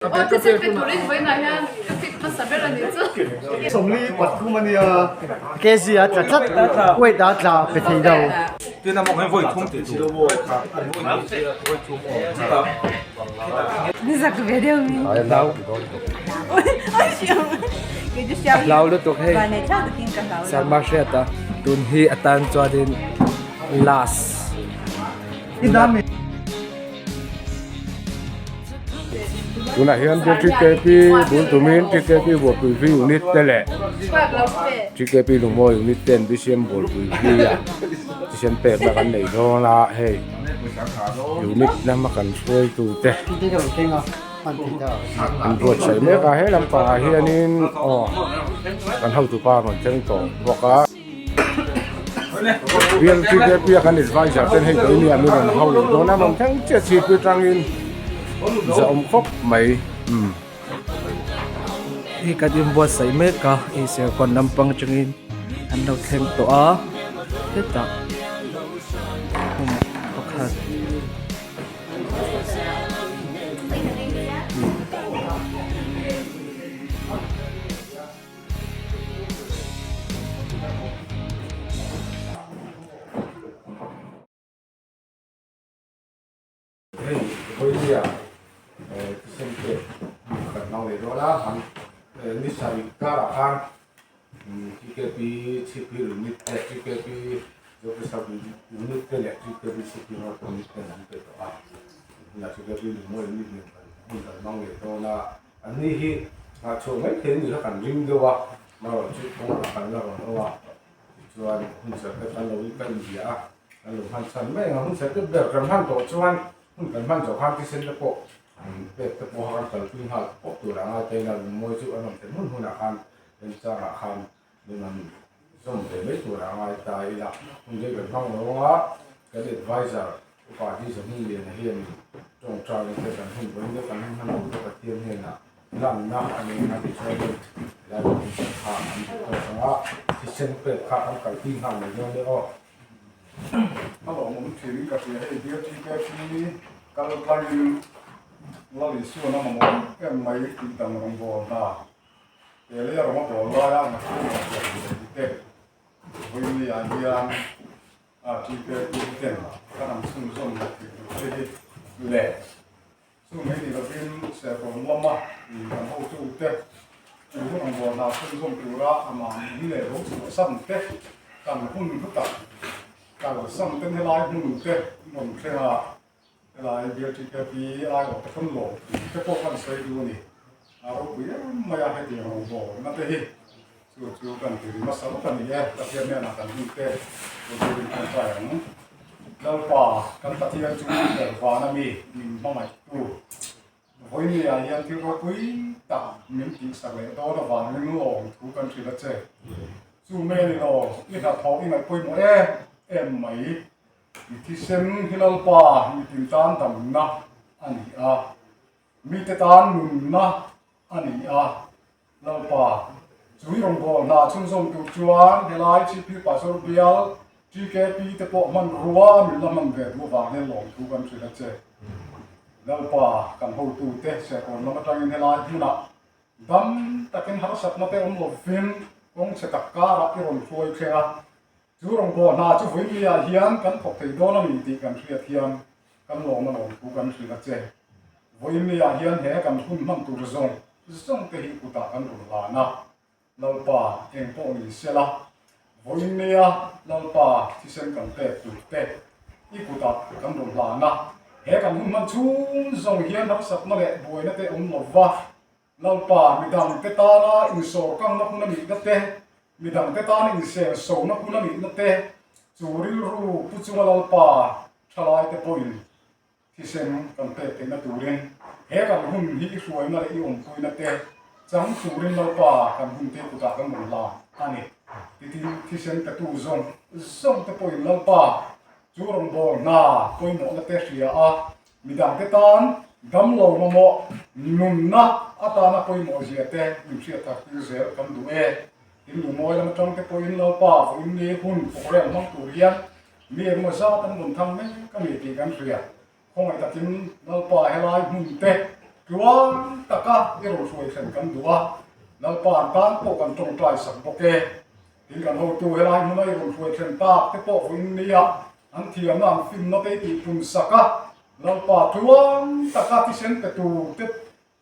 哦，这些被土里回来呀，这被他什么人你这？送礼物出门呀，给是啊，这为大家被提到。对那么很会冲突。你咋个别的咪？哎，老老lu tuk hei Bạn này chắc được tin cả lão. Salma Sheta tun hi atan chwa din last cái đam này. Tuna hian je TKP bun tumin TKP bo PV unit tele TKP lumo unit 10 BCM bol PV ya BCM pe ba kan nei do la hey unit na makan soi tu te cái đầu tiên à, ăn thịt à. an ruat sai me ka he lam pa hianin kan hau tu pa man cheng to boka riêng TKP kan advisor ten hey ni ami kan hau do na man thang che chi pi tangin giờ ông khóc mày hi ka dim bo sai me ka i se kon nam pang chungin an lo thleng to a te ta pakhat Hoy día siempre no le doy la han ni sabe cara han que pi chipi ni que pi yo que sabe ni que le que pi chipi no con ni que no te to a la que pi muy ni ni no le doy la anh ni hi a cho mấy thế ni kan ring do wa ma chi ko la kan la ro wa chuan hun sa ka kan lo kan dia kan lo han san mai hun sa ke ber kan han to chuanกันมันจะความที่เส้นตะโพกเป็ดตะโพกกันตะพึ่งหักปกตัวหลังอะไรเงี้ยมวยจุอันนั้นเป็นมุ่งหุ่นอาคารเป็นจ้าอาคารนี่มันส่งเด็กไม่ตัวหลังอะไรตายละคุณเด็กเป็นห้องร้องว่าก็เด็กไวซ์อะอุปนิสัยเรียนเฮียนจงใจเด็กกันหุ่นเป็นเด็กกันให้มันรู้กับเทียนเฮียนอะนั่นนะอันนี้นะที่ช่วยแล้วเป็นสังขารตัวสังขารที่เส้นเป็ดขาดกันกับพึ่งหักเลยเนี่ยอ๋อเขาบอกผมถือกระเทียมเดียวที่แกที่การตั้งเราลิส่วนน้ำมันแค่ไม่ติดตั้งลงบอลนะเดี๋ยวเรามาบอกว่าอย่างนั้นเด็กวันนี้อันนี้ที่แกที่เด่นก็นำสุ่มที่เละสุ่มไม่ดีเราเป็นเสียคนล้มอ่ะการเข้าสู่เด็กอยู่ที่ลงบอลนะสุ่มตัวละประมาณนี้เลยรู้สึกสั้นเด็กการหุ่นทุกตัดการสั่งเป็นให้ลายหุ่นเต้หมุนเท่าลายเบียร์ที่แกปีลายออกจากหลงแค่พวกกันใส่ดูนี่เราคุยไม่อยากให้เดี๋ยวเราบอกนั่นเองจู่ๆกันถือมาสรุปกันนี่แหละแต่เพียงเนี่ยนะกันหุ่นเต้ตัวเป็นคนใจของแล้วป่ากันตัดที่จู่ๆแต่ป่านั่นมีมาใหม่ตู้หอยนี่ยังที่เราคุยตัดมีกินสักเลยตอนนั้นมันหลงถูกกันทีละเจ้จู่แม่นี่เราอีกท้องอีกไม่คุยหมดเอ็มไหมที่เส้นที่เราป่ามีติดตานดำนะอันนี้มีติดตานนุ่นนะอันนี้เราป่าจุยรงบ่อนาชุ่มส่งตุจวนเฮลัยชีพิปัสสาวะเบียลจีแกปีเตปมันรัวมีลำมันเบ็ดรัววางให้หลงทุกันสุดเจเราป่ากันหูตูเตะเสียคนเรามาจังเฮลัยที่น่ะดำตะกินหาสัตว์มาเตะอมหลบฟินองเสกักการะที่รอนช่วยเชียจูรงบ่อนาจูวิ่งเลียเฮียนกันถกถีโดนมีตีกันเสียเทียนกันหลงมาหลงทุกันสุดเจวิ่งเลียเฮียนแห่กันหุ่นมันตุรซงส่งเตหิกุตากันรุลานะเราป่าเองพวกนี้เสียละวิ่งเลียเราป่าที่เส้นกันเตะตุเตะอีกุตากันรุลานะแห่กันหุ่นมันชุ่มส่งเฮียนรักษามาเละบวยนั่นเตะลบวะเราป่ามีดังเตตานะอินโซกังนักหุ่นมีนั่นเตะมีดังเตตานะอินเซโซนักหุ่นมีนั่นเตะจูริรูปุจจุบันเราป่าทลายเตปอยที่เส้นกันเตะเป็นนักตูเรียนเฮกันหุ่นที่สวยมาเลยองคุยนักเตะจังตูเรียนเราป่ากันหุ่นเตะกุตากันหมดละอันนี้ที่เส้นเตะตูซงเตปอยเราป่าจูรงโบนาปอยหมดนักเตะเสียมีดังเตตานดำลงมาหมดนุ่มนะอาตานะปอยหมดเสียเตะมีเสียตักที่เสียกันดูที่หนุ่มมวยแล้วมันจังเตปอยเราป่าหุ่นนี้หุ่นปกเรียนมังตูเรียนเรียนมาซาตั้งบนทำไม่ก็มีตีกันเสียคงไอ้ตะกินเราป่าให้ลายหุ่นเตะก ตัวตะกะเอโรช่วยเส้นกันดัวนัลปานการปกันตรงกลายสังโปเกถึงกันหัวตัวเฮลัยมันเอโรช่วยเส้นตาเตปฟินเนียอันที่นั่งฟินนับไปที่ปุ่นสักะนัลปาตัวตะกะที่เส้นเตตู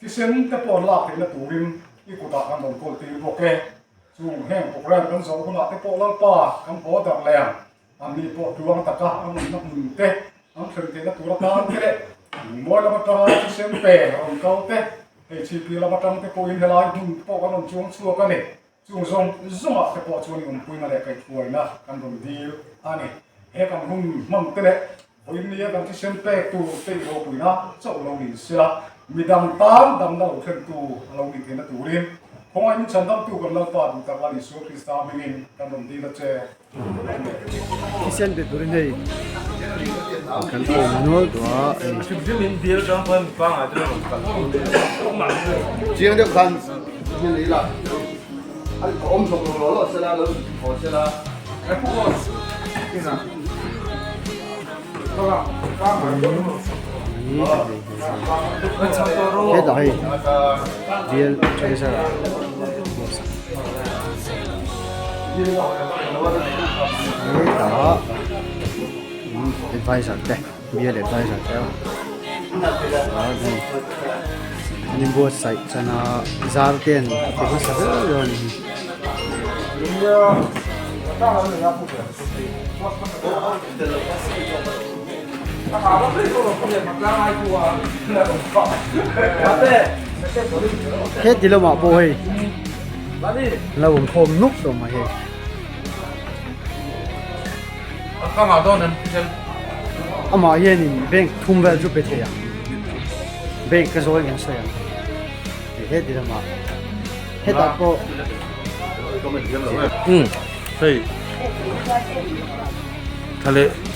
ที่เส้นเตปอนลากที่ละตูริมอีกุตากันตรงกลตีโปเกสูงแห้งปกแรงกันสองคนละเตปอนัลปากันพอดักแรงอันนี้ปอตัวตะกะอันนั้นนับมือเตอันเส้นเตละตัวละตาเตะมวยละมาตราที่เส้นเปย์ของเขาเตะเอชีพีละมาตราเตะโกอินเฮลัยปุ่นปอกันตรงช่วงชัวกันเนี่ยช่วงส่งเตะปอช่วงนี้มันปุยมาเลยไก่ช่วยนะกันตรงดีอันนี้เฮกันหุ่นมั่งเตะปุยนี้กันที่เส้นเปย์ตัวเตะโลปุยนะเจ้าเราดีเสียมีดำตามดำเราเส้นตัวเราดีเทนตัวเรียนคงไอ้มิฉันดำตัวกันเราตัดแต่ละลิสุคริสตามินินกันตรงดีละเจ้ ที่เส้นเป็นตัวนี้กันโอมนู้ตัว Min deal kan pun pang ada. เจียงเดียวกันนี่เลยล่ะไอ้อมส่งเราเสร็จแล้วพอเสร็จแล้ว Eh pukul. Kena. Tolong. hết rồi dia chơi sao đó để vai sẵn đây bia để vai sẵn theo đó thì nhưng bữa sạch cho nó ra tiền thì nó sẽ rất rồi hết thì là mà bồi là một hôm nút rồi mà hết Kang ada nan. mà hiện thì bên thùng về giúp bê à bên cái số anh sẽ hết thì là mà hết đã có Hey.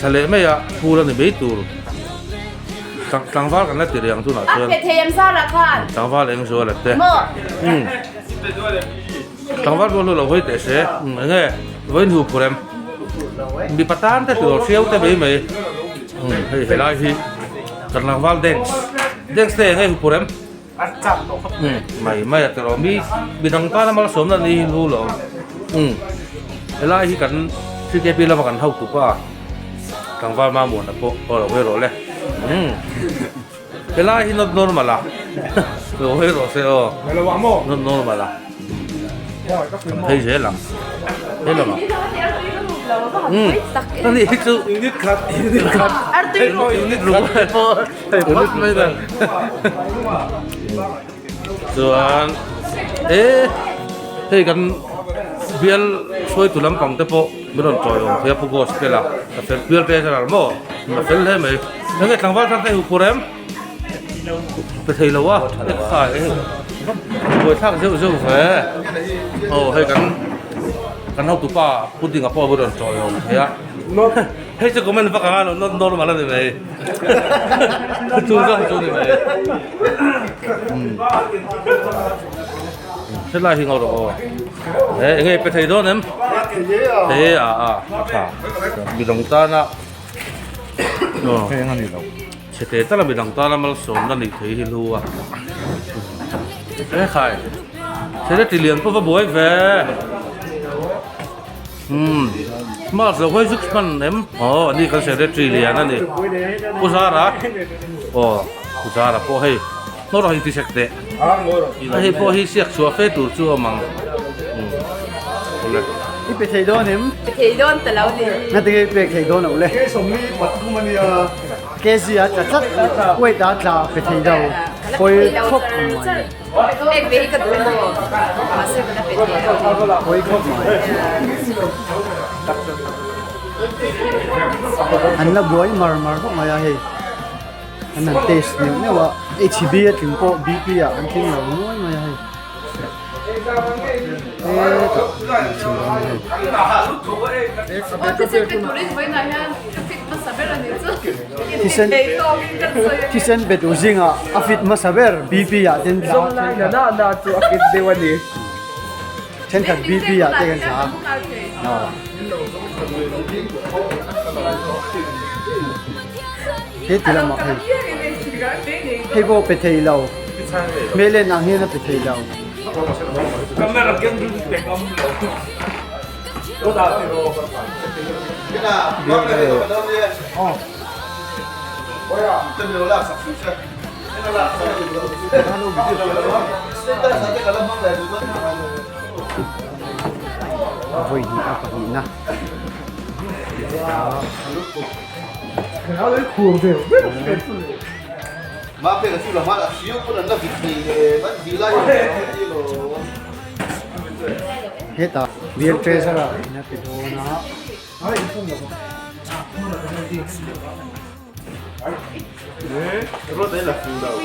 Thale mai ya pula ni beitu. Tang var kan la ti yang tu na อัด chen. เป็ดเทียมซ่าละค่ะ Tang var leng so la te. เมื่อ Tang var lo lo hoi te se. Nge wen hu purem. Bi patan te tu siau te bei mai. Hey helai hi. Kan lang var deng. Deng ste nge hu purem. Mai te ro mi bidang ta na mal som na ni lu lo. Helai hi kan si ke pi la ma kan hau tu pa. Tang var ma mon na po lo we ro le. Helai hi not normal la. Lo we ro se o. Mày là mo Not normal la. Thấy dễ lắm. Thế là mà. ตอนนี้คือนิดครับนิดครับ อัดตุ้ย นิดรู้ไหมพ่อนิดไม่ได้ส่วนเฮ้ยกันเบียลช่วยตุลำปังเตปะไม่ต้องจอยองเพียบกูสเกล่ะแต่เป็นเบียลเตะสนามโม่มาเป็นเลยไหมยังไงทางบ้านทางเตะหุบโปรมไปเที่ยววะเด็กข่ายไปทางเที่ยวแฝโอ้เฮ้ยกันเอาตุ๊ป้าพูดถึงกับพ่อไม่ต้องจอยองเฮียเฮ้ยจะก็ไม่ได้พักงานนอนมาแล้วได้ไหมจูนได้ไหมใช่ไรที่เราดูยังไงไปเที่ยวด้วยเนี่ยเที่ยวค่ะมีดวงตานะเที่ยวงานนี้เราเฉลี่ยแต่ละมีดวงตาละมันสมนั่นอีกทีที่รู้อ่ะใครเฉลี่ยตีเลียนพวกบ่อยแฝมาสวยสุดมันเอ็มอันนี้ก็เฉลี่ยตีเลียนนั่นนี่อุตสาหะอุตสาหะพอให้นรหิตเสกเตะให้พอให้เสียกชัวเฟตูชัวมังที่ไปเที่ยวเนี่ย ไปเที่ยวโดนแต่แล้วดี นั่นที่ไปเที่ยวเอาเลย cái sòng đi bật của mình cái gì àจัดไว้ด่าจ่าไปเที่ยวคอยคบมัน เอกเบย์กับตัวโม่มาซื้อกันเป็ดเทียม คอยคบมันอันละบัวมาพวกมาเฮ้ยอันนั้นเทสเนี่ยว่า HB ถึงพอ BP อ่ะอันที่เราน้อยมาเฮ้ยที่เส้นเป็นตัวเล็กไว้ไหนฮะฟิตมาสับเบอร์นี่จ้ะ ที่เส้นเป็นตัวจริงอ่ะอฟิตมาสับเบอร์ BP อ่ะเช่นกัน na tu akit dewan ni เช่นกัน BP อ่ะเช่นกันจ้าเฮ้ยที่เรามาให้พวกไปเที่ยว Mele nang hian a pe thei lo. Camera kiang du pe kam lo. Lo da pe ro. Voi hi a pa hi na. Mà phải là chú là mà là siêu cũng là nó bị gì vẫn gì lại gì rồi. He ta real treasure a na pe do na. Rồi đấy là phù đầu.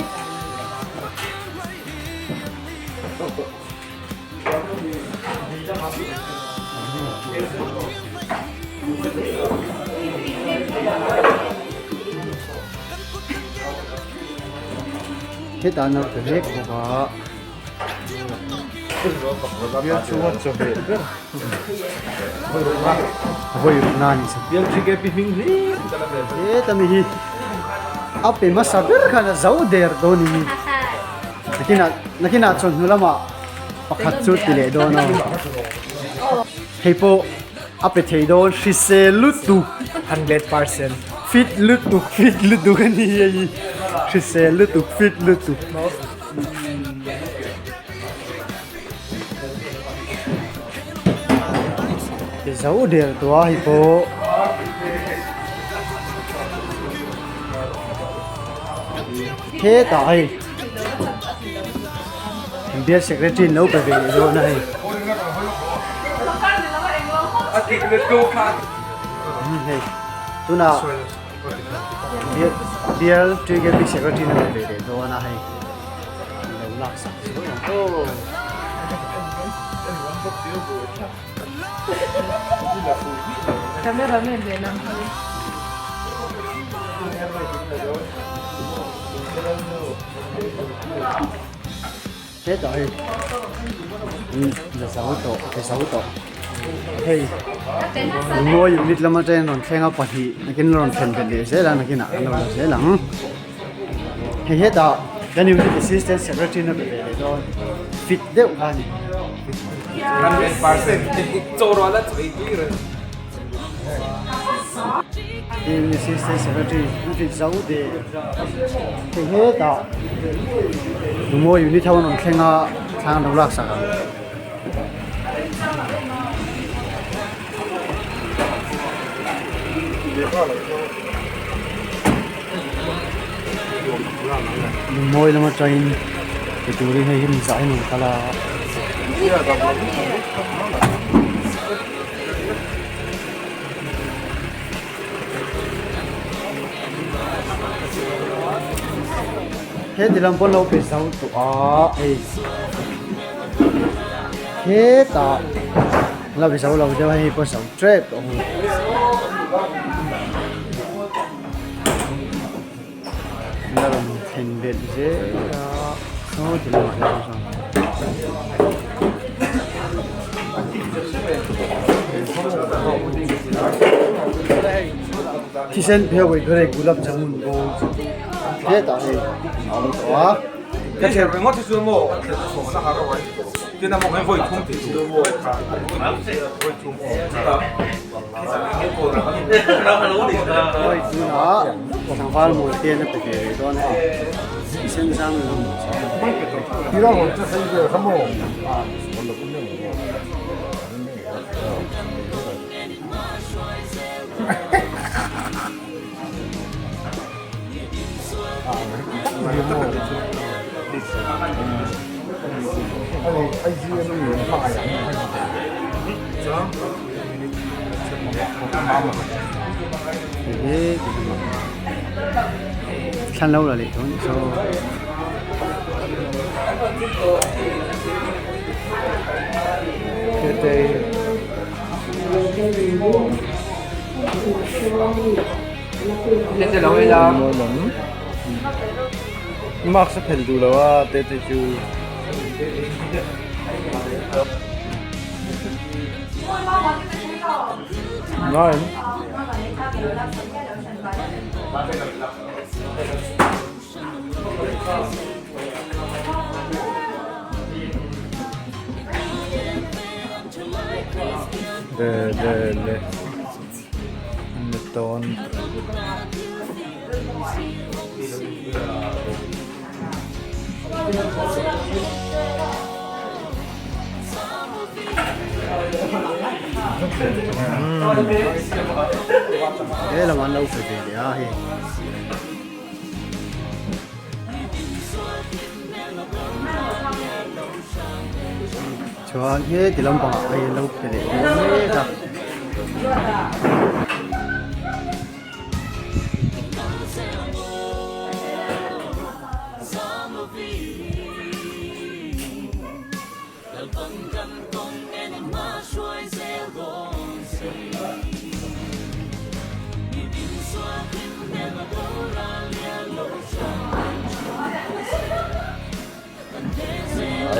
He ta na pe he ko ba. Biết chú mất cho về. Voi na ni sa. Yang chi ke pi hing ni. He ta mi hi. A pe ma sa ber khana zau der do ni mi. Nakina chon nulama pakhat chu ti le do na. Hei po a pe thei do shi se lutu 100%. fit lutu kan ni hi. Shi se lutu fit lutu. Cái dấu đều tua hi po. Thế tại biết secretary nấu cái gì rồi này. Hey, tu nào biết chơi cái biết secretary nấu cái gì rồi này. Nấu lạc sắc. Cameraman din ang Thế tại là sáu tổ, cái sáu tổ. Hey, ngồi dùng nít lắm trên còn khen apa thì cái nó còn khen để dễ là cái nào nó là dễ lắm. Hey hết đó, cái này cái assistant secretary nó bị để đó fit đều anh. 100%做落来最对了。 cái assistant secretary nó fit sáu để hey hết đó. Ngồi dùng nít thao nó khen thang đầu lạc sao. Môi là một train cái túi này hình dáng nó khá là thế thì làm con lâu phải sáu tụ ấy thế ta là phải sáu lâu cho hay có sáu trap là làm thành biệt dễ số thì là mọi khi sen theo cái này cũng làm chẳng muốn cô thế tại quá cái chuyện mình ngót thì xưa mồ nó hà rồi cái nào một cái vội không thể xưa mồ ôi chú nó thằng Phan một tiền nó phải để đó này xem sang 이랑 어째 생겨 한번 원래 분명히 아니 IGN이 막 thế khăn lâu là để thôi cho Tete lang ila. Max sa pen du lawa tete ju. Nine. le ton Thế là món đâu phải về để hi. Cho thế thì làm bảo ai lâu phải để thế cả.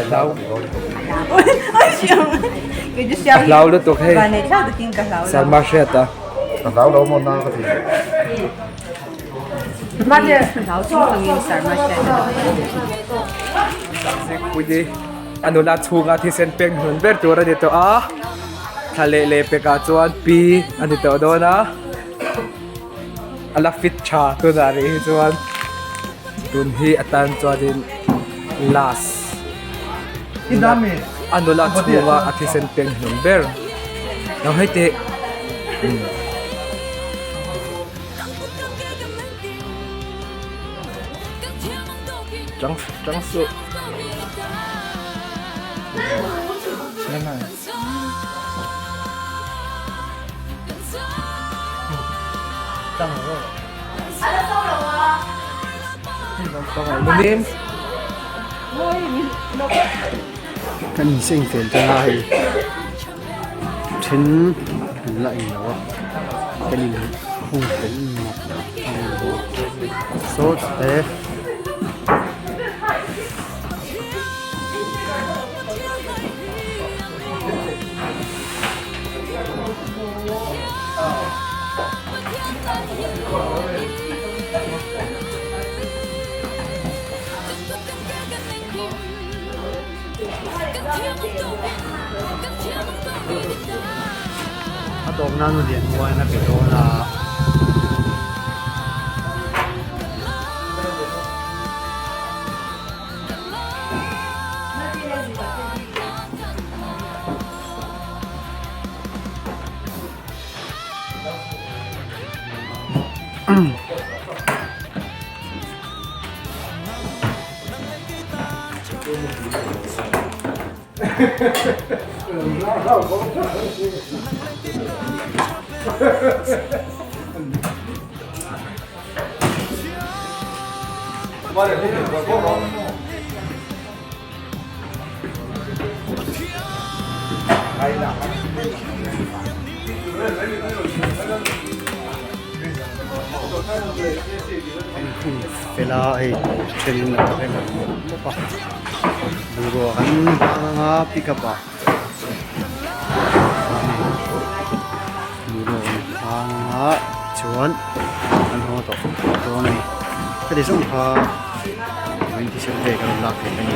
Lau Cái chút xíu. Lau được tục hay Và này sao được tin cả lão. San Marsheta Cả giáo đâu mà na cái gì. Mà giờ lão chung không yên sản mà sẽ. Pwede ano na tunga ti sen peng hun ber tura dito thale le pe ka chuan pi ani to do na ala fit cha tu na ri chuan tun hi atan chuan din last Idami. ano la tunga ati sen peng hun ber now hai te trắng su Lim Cái nhìn sinh phiền cho ai. Chính lại nó. Cái nhìn không tính một. Sốt thế. Nó tôm nó liền qua nó bị đồ là Pela ay training na kay mo pa. Duro kan mga pick up pa. Duro mga chuan ano to. To ni. Kasi sung pa 27 kan laki kan ni